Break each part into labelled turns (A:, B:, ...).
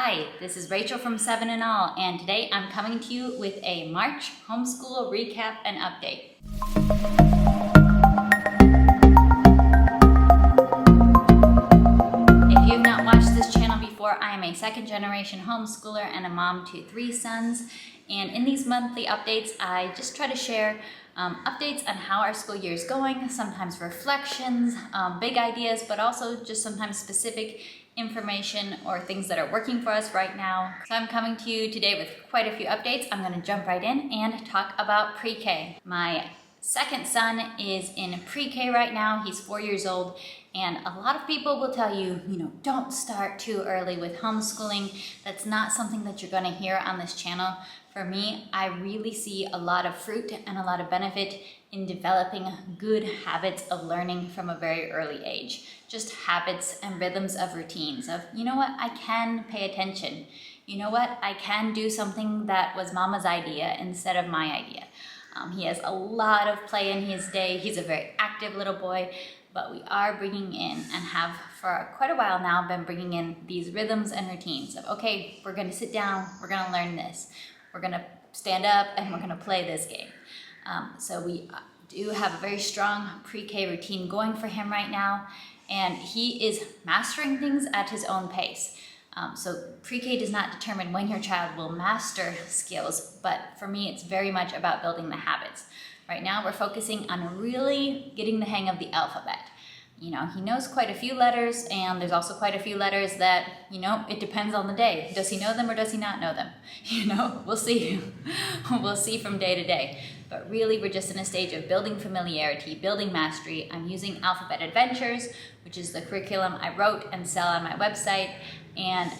A: Hi, this is Rachel from 7 and All, and today I'm coming to you with a March homeschool recap and update. If you have not watched this channel before, I am a second-generation homeschooler and a mom to 3 sons, and in these monthly updates, I just try to share updates on how our school year is going, sometimes reflections, big ideas, but also just sometimes specific information or things that are working for us right now. So I'm coming to you today with quite a few updates. I'm going to jump right in and talk about pre-K. My second son is in pre-K right now. He's 4 years old, and a lot of people will tell you, don't start too early with homeschooling. That's not something that you're going to hear on this channel. For me, I really see a lot of fruit and a lot of benefit in developing good habits of learning from a very early age. Just habits and rhythms of routines of, you know what, I can pay attention. You know what, I can do something that was mama's idea instead of my idea. He has a lot of play in his day. He's a very active little boy, but we are bringing in and have for quite a while now been bringing in these rhythms and routines of, okay, we're gonna sit down, we're gonna learn this. We're gonna stand up and we're gonna play this game. So we do have a very strong pre-K routine going for him right now, and he is mastering things at his own pace. So pre-K does not determine when your child will master skills, but for me, it's very much about building the habits. Right now, we're focusing on really getting the hang of the alphabet. He knows quite a few letters, and there's also quite a few letters that, it depends on the day. Does he know them or does he not know them? We'll see. We'll see from day to day. But really, we're just in a stage of building familiarity, building mastery. I'm using Alphabet Adventures, which is the curriculum I wrote and sell on my website, and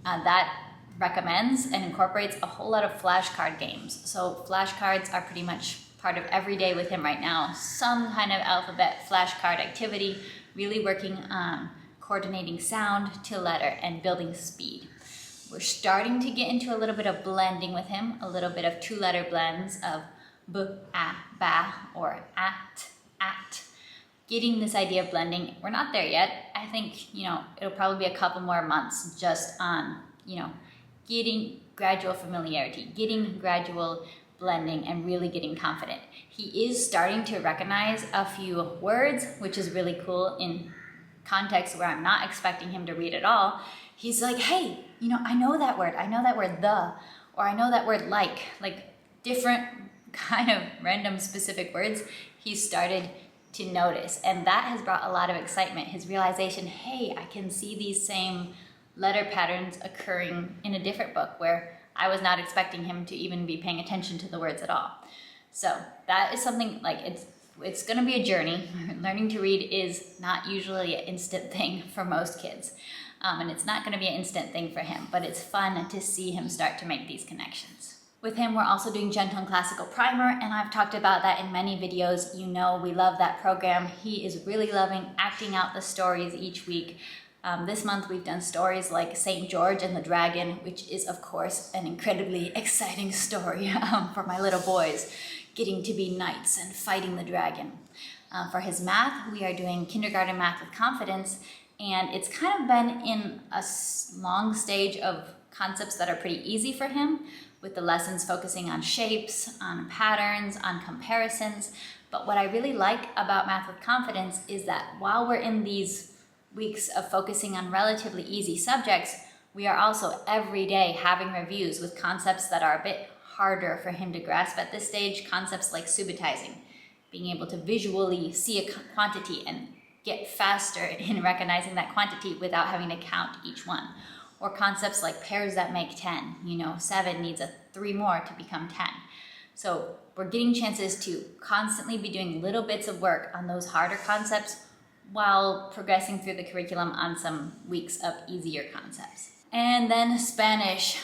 A: that recommends and incorporates a whole lot of flashcard games. So flashcards are pretty much part of every day with him right now, some kind of alphabet flashcard activity, really working on coordinating sound to letter and building speed. We're starting to get into a little bit of blending with him, a little bit of 2-letter blends of b, a, ba, or at. Getting this idea of blending, we're not there yet. I think, it'll probably be a couple more months just on, getting gradual familiarity, getting gradual blending, and really getting confident. He is starting to recognize a few words, which is really cool in contexts where I'm not expecting him to read at all. He's like, hey, I know that word the, or I know that word like different kind of random specific words he's started to notice. And that has brought a lot of excitement. His realization, hey, I can see these same letter patterns occurring in a different book where I was not expecting him to even be paying attention to the words at all. So that is something it's gonna be a journey. Learning to read is not usually an instant thing for most kids. And it's not gonna be an instant thing for him, but it's fun to see him start to make these connections. With him, we're also doing Gentle and Classical Primer, and I've talked about that in many videos. We love that program. He is really loving acting out the stories each week. This month we've done stories like St. George and the Dragon, which is of course an incredibly exciting story for my little boys, getting to be knights and fighting the dragon. For his math, we are doing Kindergarten Math with Confidence, and it's kind of been in a long stage of concepts that are pretty easy for him, with the lessons focusing on shapes, on patterns, on comparisons. But what I really like about Math with Confidence is that while we're in these weeks of focusing on relatively easy subjects, we are also every day having reviews with concepts that are a bit harder for him to grasp at this stage, concepts like subitizing, being able to visually see a quantity and get faster in recognizing that quantity without having to count each one. Or concepts like pairs that make 10, 7 needs 3 more to become 10. So we're getting chances to constantly be doing little bits of work on those harder concepts while progressing through the curriculum on some weeks of easier concepts. And then Spanish.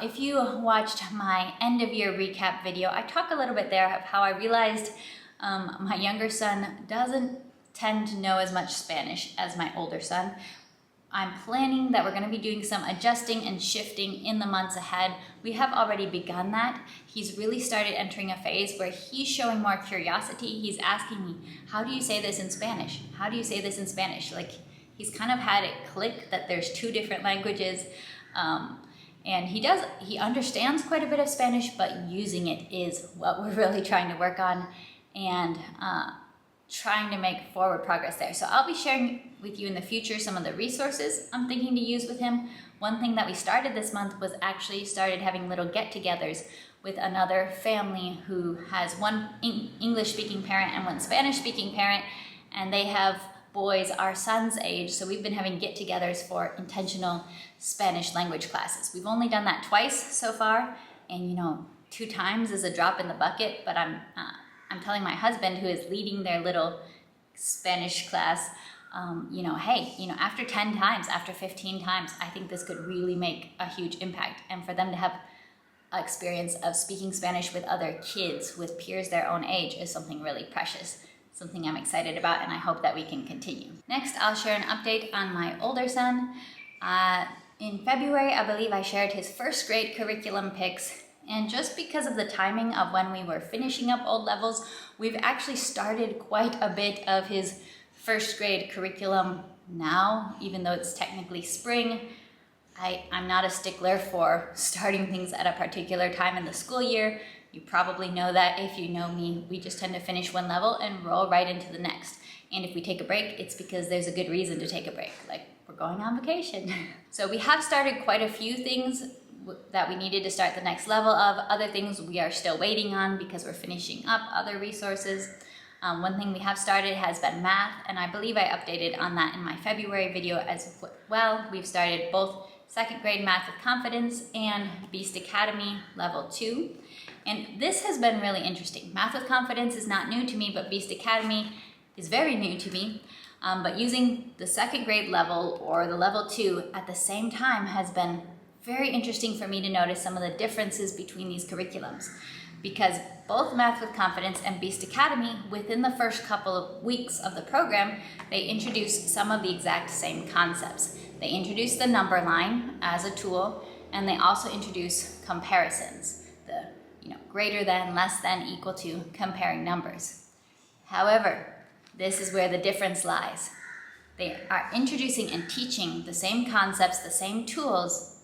A: If you watched my end of year recap video, I talk a little bit there of how I realized my younger son doesn't tend to know as much Spanish as my older son. I'm planning that we're going to be doing some adjusting and shifting in the months ahead. We have already begun that. He's really started entering a phase where he's showing more curiosity. He's asking me, how do you say this in Spanish? How do you say this in Spanish? He's kind of had it click that there's 2 different languages. And he understands quite a bit of Spanish, but using it is what we're really trying to work on and trying to make forward progress there. So I'll be sharing with you in the future some of the resources I'm thinking to use with him. One thing that we started this month was actually started having little get-togethers with another family who has one English-speaking parent and one Spanish-speaking parent, and they have boys our son's age, so we've been having get-togethers for intentional Spanish language classes. We've only done that twice so far, and 2 times is a drop in the bucket, but I'm telling my husband, who is leading their little Spanish class, hey, after 10 times, after 15 times, I think this could really make a huge impact. And for them to have an experience of speaking Spanish with other kids, with peers their own age, is something really precious, something I'm excited about, and I hope that we can continue. Next, I'll share an update on my older son. In February, I believe I shared his first grade curriculum picks. And just because of the timing of when we were finishing up old levels, we've actually started quite a bit of his first grade curriculum now, even though it's technically spring. I'm not a stickler for starting things at a particular time in the school year. You probably know that if you know me. We just tend to finish one level and roll right into the next. And if we take a break, it's because there's a good reason to take a break, like we're going on vacation. So we have started quite a few things that we needed to start the next level of. Other things we are still waiting on because we're finishing up other resources. One thing we have started has been math, and I believe I updated on that in my February video as well. We've started both 2nd grade Math with Confidence and Beast Academy Level 2. And this has been really interesting. Math with Confidence is not new to me, but Beast Academy is very new to me. But using the 2nd grade level or the Level 2 at the same time has been very interesting for me to notice some of the differences between these curriculums, because both Math with Confidence and Beast Academy, within the first couple of weeks of the program, they introduce some of the exact same concepts. They introduce the number line as a tool, and they also introduce comparisons, the greater than, less than, equal to, comparing numbers. However, this is where the difference lies. They are introducing and teaching the same concepts, the same tools,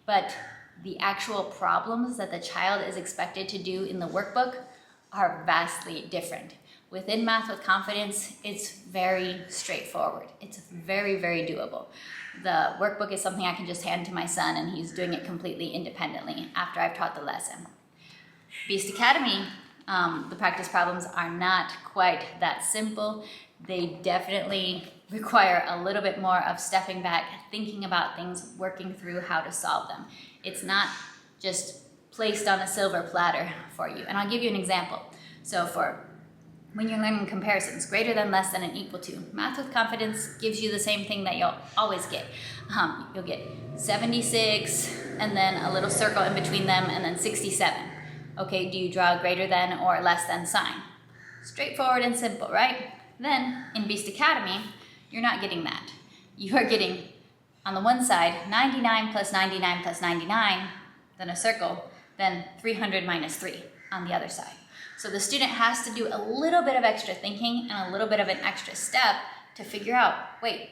A: but the actual problems that the child is expected to do in the workbook are vastly different. Within Math with Confidence, it's very straightforward. It's very, very doable. The workbook is something I can just hand to my son, and he's doing it completely independently after I've taught the lesson. Beast Academy, the practice problems are not quite that simple. They definitely require a little bit more of stepping back, thinking about things, working through how to solve them. It's not just placed on a silver platter for you. And I'll give you an example. So for when you're learning comparisons, greater than, less than, and equal to, Math with Confidence gives you the same thing that you'll always get. You'll get 76, and then a little circle in between them, and then 67. Okay, do you draw a greater than or less than sign? Straightforward and simple, right? Then, in Beast Academy, you're not getting that. You are getting, on the one side, 99 plus 99 plus 99, then a circle, then 300 minus 3 on the other side. So the student has to do a little bit of extra thinking and a little bit of an extra step to figure out, wait,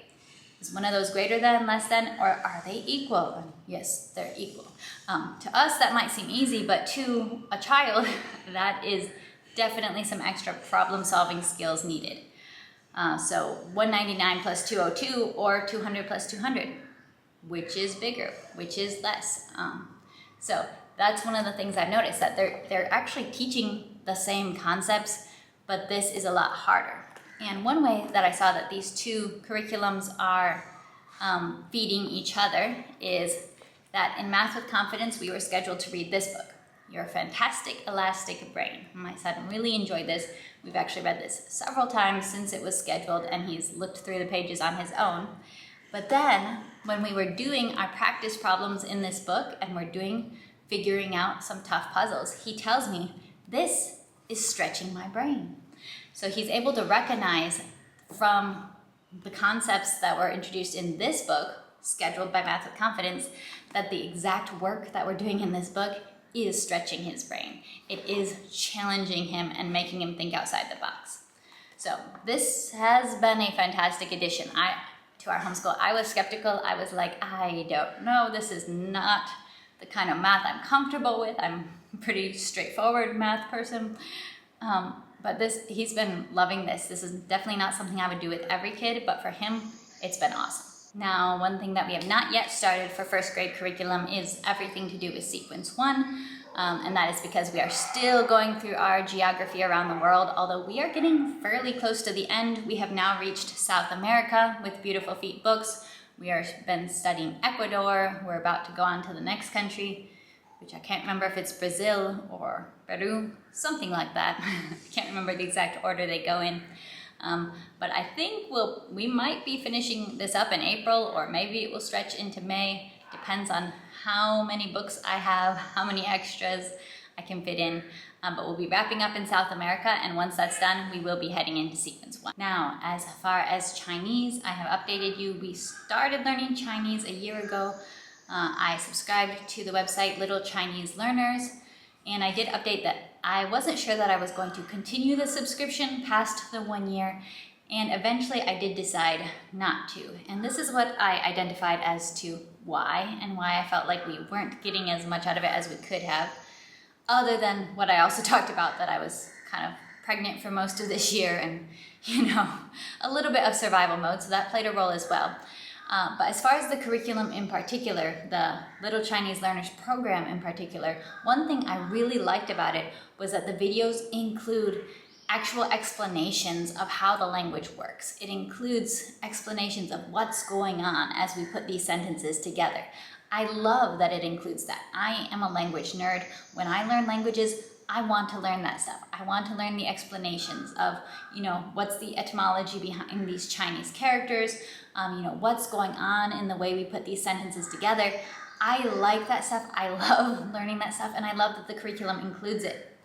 A: is one of those greater than, less than, or are they equal? And yes, they're equal. To us, that might seem easy, but to a child, that is definitely some extra problem-solving skills needed. So 199 plus 202 or 200 plus 200, which is bigger, which is less? So that's one of the things I've noticed, that they're actually teaching the same concepts, but this is a lot harder. And one way that I saw that these two curriculums are feeding each other is that in Math with Confidence, we were scheduled to read this book, Your Fantastic Elastic Brain. My son really enjoyed this. We've actually read this several times since it was scheduled, and he's looked through the pages on his own. But then, when we were doing our practice problems in this book, and we're figuring out some tough puzzles, he tells me, this is stretching my brain. So he's able to recognize from the concepts that were introduced in this book, scheduled by Math with Confidence, that the exact work that we're doing in this book is stretching his brain. It is challenging him and making him think outside the box. So this has been a fantastic addition. to our homeschool, I was skeptical. I was like, I don't know, this is not the kind of math I'm comfortable with. I'm a pretty straightforward math person. But he's been loving this. This is definitely not something I would do with every kid, but for him, it's been awesome. Now, one thing that we have not yet started for first grade curriculum is everything to do with Sequence 1. And that is because we are still going through our geography around the world. Although we are getting fairly close to the end, we have now reached South America with Beautiful Feet books. We have been studying Ecuador. We're about to go on to the next country, which I can't remember if it's Brazil or Peru, something like that. I can't remember the exact order they go in. But I think we might be finishing this up in April, or maybe it will stretch into May. Depends on how many books I have, how many extras I can fit in. But we'll be wrapping up in South America, and once that's done, we will be heading into Sequence 1. Now, as far as Chinese, I have updated you. We started learning Chinese a year ago. I subscribed to the website Little Chinese Learners, and I did update that I wasn't sure that I was going to continue the subscription past the 1 year, and eventually I did decide not to. And this is what I identified as to why, and why I felt like we weren't getting as much out of it as we could have, other than what I also talked about, that I was kind of pregnant for most of this year and, a little bit of survival mode, so that played a role as well. But as far as the curriculum in particular, the Little Chinese Learners program in particular, one thing I really liked about it was that the videos include actual explanations of how the language works. It includes explanations of what's going on as we put these sentences together. I love that it includes that. I am a language nerd. When I learn languages, I want to learn that stuff. I want to learn the explanations of, what's the etymology behind these Chinese characters, what's going on in the way we put these sentences together. I like that stuff. I love learning that stuff, and I love that the curriculum includes it.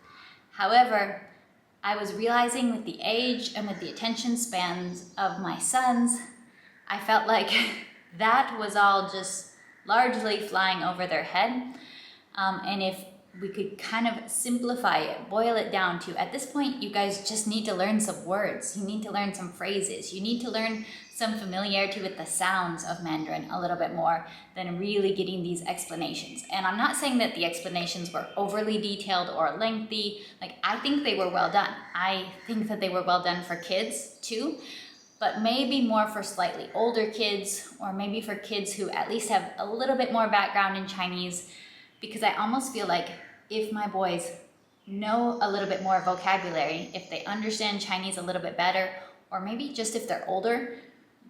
A: However, I was realizing with the age and with the attention spans of my sons, I felt like that was all just largely flying over their head. And if we could kind of simplify it, boil it down to, at this point, you guys just need to learn some words. You need to learn some phrases. You need to learn some familiarity with the sounds of Mandarin a little bit more than really getting these explanations. And I'm not saying that the explanations were overly detailed or lengthy. I think they were well done. I think that they were well done for kids too, but maybe more for slightly older kids, or maybe for kids who at least have a little bit more background in Chinese, because I almost feel like if my boys know a little bit more vocabulary, if they understand Chinese a little bit better, or maybe just if they're older,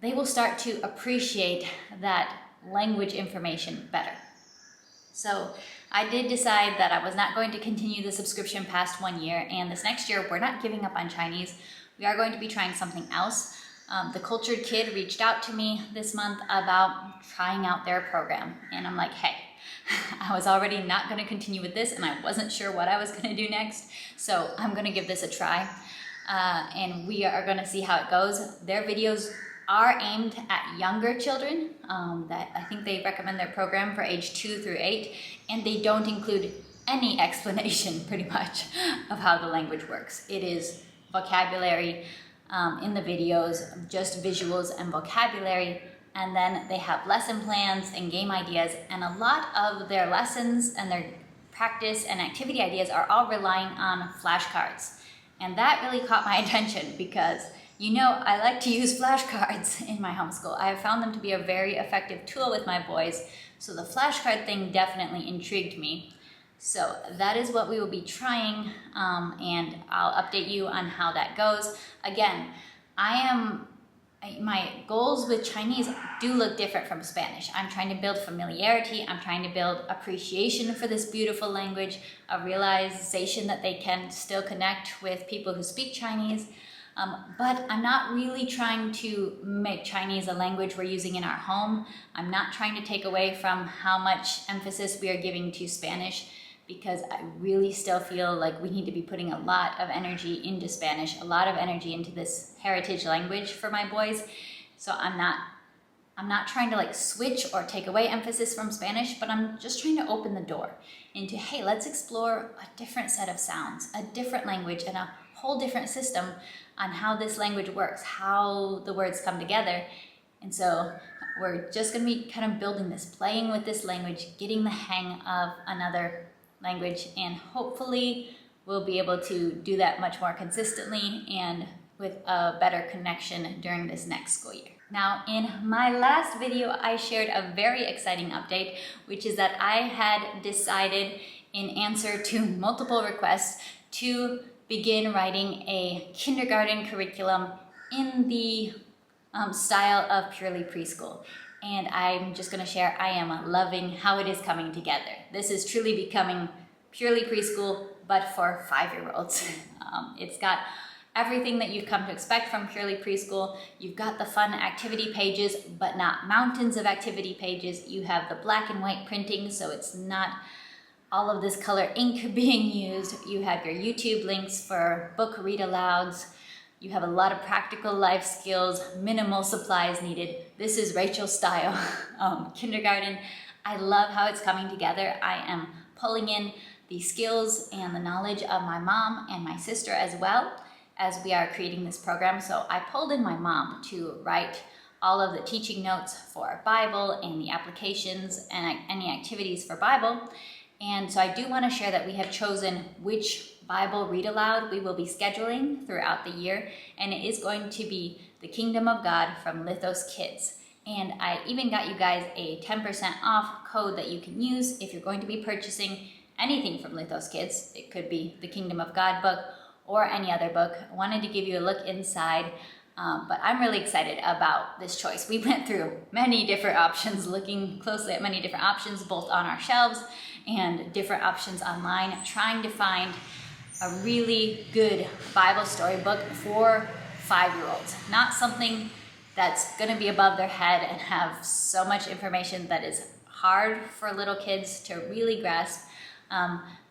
A: they will start to appreciate that language information better. So I did decide that I was not going to continue the subscription past 1 year, and this next year we're not giving up on Chinese. We are going to be trying something else. The Cultured Kid reached out to me this month about trying out their program, and I'm like, hey, I was already not going to continue with this, and I wasn't sure what I was going to do next, so I'm going to give this a try, and we are going to see how it goes. Their videos are aimed at younger children. That I think they recommend their program for age 2 through 8, and they don't include any explanation pretty much of how the language works. It is vocabulary in the videos, just visuals and vocabulary. And then they have lesson plans and game ideas, and a lot of their lessons and their practice and activity ideas are all relying on flashcards. And that really caught my attention because, I like to use flashcards in my homeschool. I have found them to be a very effective tool with my boys, so the flashcard thing definitely intrigued me. So that is what we will be trying, and I'll update you on how that goes. Again, my goals with Chinese do look different from Spanish. I'm trying to build familiarity. I'm trying to build appreciation for this beautiful language, a realization that they can still connect with people who speak Chinese. But I'm not really trying to make Chinese a language we're using in our home. I'm not trying to take away from how much emphasis we are giving to Spanish, because I really still feel like we need to be putting a lot of energy into Spanish, a lot of energy into this heritage language for my boys. So I'm not trying to switch or take away emphasis from Spanish, but I'm just trying to open the door into, hey, let's explore a different set of sounds, a different language, and a whole different system on how this language works, how the words come together. And so we're just going to be kind of building this, playing with this language, getting the hang of another language, and hopefully we'll be able to do that much more consistently and with a better connection during this next school year. Now, in my last video, I shared a very exciting update, which is that I had decided, in answer to multiple requests, to begin writing a kindergarten curriculum in the style of purely preschool. And I'm just going to share, I am loving how it is coming together. This is truly becoming purely preschool, but for 5-year-olds. It's got everything that you've come to expect from purely preschool. You've got the fun activity pages, but not mountains of activity pages. You have the black and white printing, so it's not all of this color ink being used. You have your YouTube links for book read-alouds. You have a lot of practical life skills, minimal supplies needed. This is Rachel's style kindergarten. I love how it's coming together. I am pulling in the skills and the knowledge of my mom and my sister as well as we are creating this program. So I pulled in my mom to write all of the teaching notes for Bible and the applications and any activities for Bible. And so I do want to share that we have chosen which Bible read aloud we will be scheduling throughout the year, and it is going to be The Kingdom of God from Lithos Kids. And I even got you guys a 10% off code that you can use if you're going to be purchasing anything from Lithos Kids. It could be the Kingdom of God book or any other book. I wanted to give you a look inside, but I'm really excited about this choice. We went through many different options, looking closely at many different options, both on our shelves and different options online, trying to find a really good Bible storybook for 5-year-olds. Not something that's going to be above their head and have so much information that is hard for little kids to really grasp,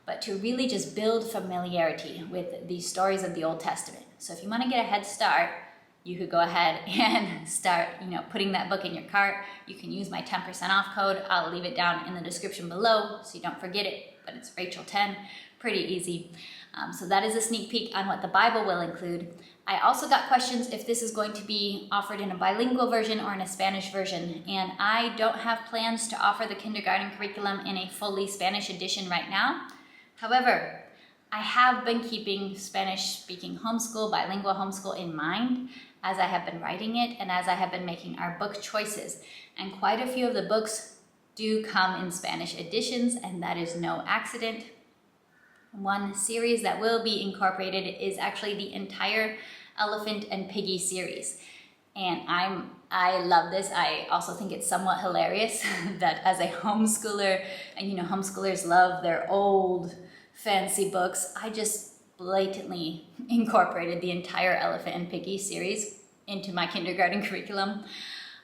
A: but to really just build familiarity with the stories of the Old Testament. So if you want to get a head start, you could go ahead and start, putting that book in your cart. You can use my 10% off code. I'll leave it down in the description below so you don't forget it, but it's Rachel10, pretty easy. So that is a sneak peek on what the Bible will include. I also got questions if this is going to be offered in a bilingual version or in a Spanish version, and I don't have plans to offer the kindergarten curriculum in a fully Spanish edition right now. However, I have been keeping Spanish-speaking homeschool, bilingual homeschool in mind as I have been writing it and as I have been making our book choices. And quite a few of the books do come in Spanish editions, and that is no accident. One series that will be incorporated is actually the entire Elephant and Piggy series. And I love this. I also think it's somewhat hilarious that as a homeschooler, and homeschoolers love their old fancy books, I just blatantly incorporated the entire Elephant and Piggy series into my kindergarten curriculum.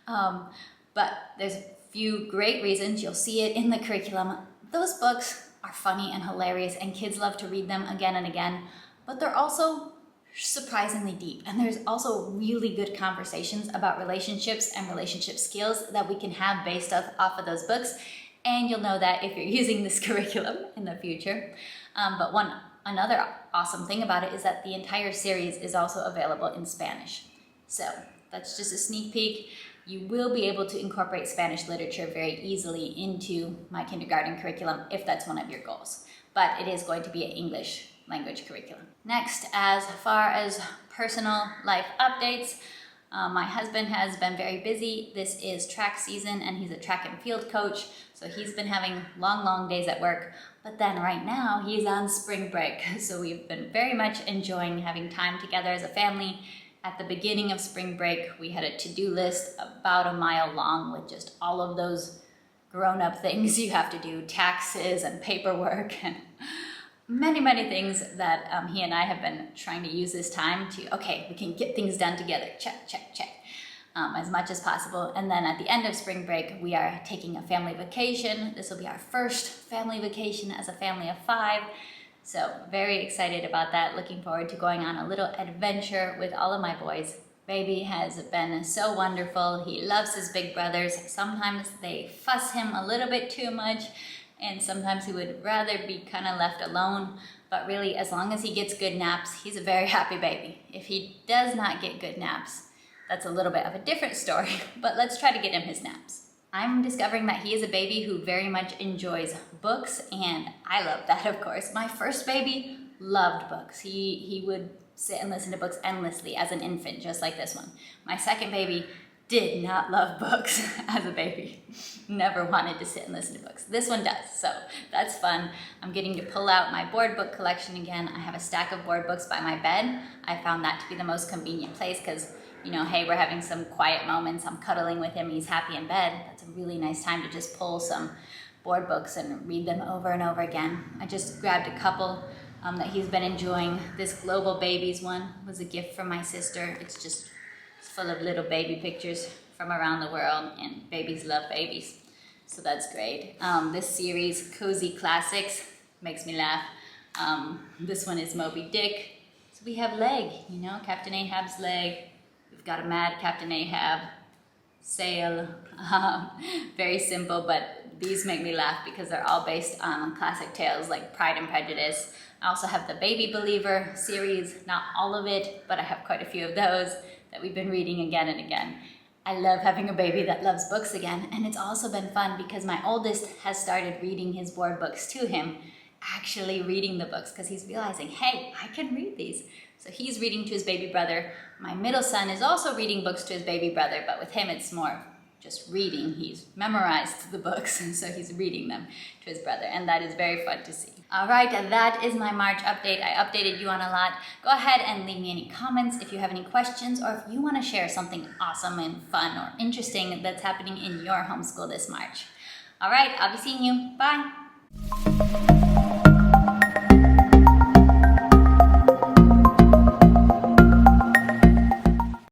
A: But there's a few great reasons. You'll see it in the curriculum. Those books are funny and hilarious, and kids love to read them again and again, but they're also surprisingly deep. And there's also really good conversations about relationships and relationship skills that we can have based off of those books. And you'll know that if you're using this curriculum in the future. But another awesome thing about it is that the entire series is also available in Spanish. So that's just a sneak peek. You will be able to incorporate Spanish literature very easily into my kindergarten curriculum if that's one of your goals. But it is going to be an English language curriculum. Next, as far as personal life updates, my husband has been very busy. This is track season and he's a track and field coach. So he's been having long days at work. But then right now he's on spring break. So we've been very much enjoying having time together as a family. At the beginning of spring break, we had a to-do list about a mile long with just all of those grown-up things you have to do, taxes and paperwork and many things that he and I have been trying to use this time to, okay, we can get things done together, check, as much as possible. And then at the end of spring break, we are taking a family vacation. This will be our first family vacation as a family of 5. So very excited about that. Looking forward to going on a little adventure with all of my boys. Baby has been so wonderful. He loves his big brothers. Sometimes they fuss him a little bit too much, and sometimes he would rather be kind of left alone. But really, as long as he gets good naps, he's a very happy baby. If he does not get good naps, that's a little bit of a different story, but let's try to get him his naps. I'm discovering that he is a baby who very much enjoys books, and I love that, of course. My first baby loved books. He would sit and listen to books endlessly as an infant, just like this one. My second baby did not love books as a baby. Never wanted to sit and listen to books. This one does, so that's fun. I'm getting to pull out my board book collection again. I have a stack of board books by my bed. I found that to be the most convenient place because, you know, hey, we're having some quiet moments. I'm cuddling with him. He's happy in bed. That's a really nice time to just pull some board books and read them over and over again. I just grabbed a couple that he's been enjoying. This Global Babies one was a gift from my sister. It's just full of little baby pictures from around the world, and babies love babies. So that's great. This series, Cozy Classics, makes me laugh. This one is Moby Dick. So we have leg, you know, Captain Ahab's leg. We've got a mad Captain Ahab, sail. Very simple, but these make me laugh because they're all based on classic tales like Pride and Prejudice. I also have the Baby Believer series, not all of it, but I have quite a few of those that we've been reading again and again. I love having a baby that loves books again, and it's also been fun because my oldest has started reading his board books to him, actually reading the books because he's realizing, hey, I can read these. So he's reading to his baby brother. My middle son is also reading books to his baby brother, but with him it's more just reading. He's memorized the books, and so he's reading them to his brother, and that is very fun to see. All right, that is my March update. I updated you on a lot. Go ahead and leave me any comments if you have any questions, or if you want to share something awesome and fun or interesting that's happening in your homeschool this March. All right, I'll be seeing you. Bye.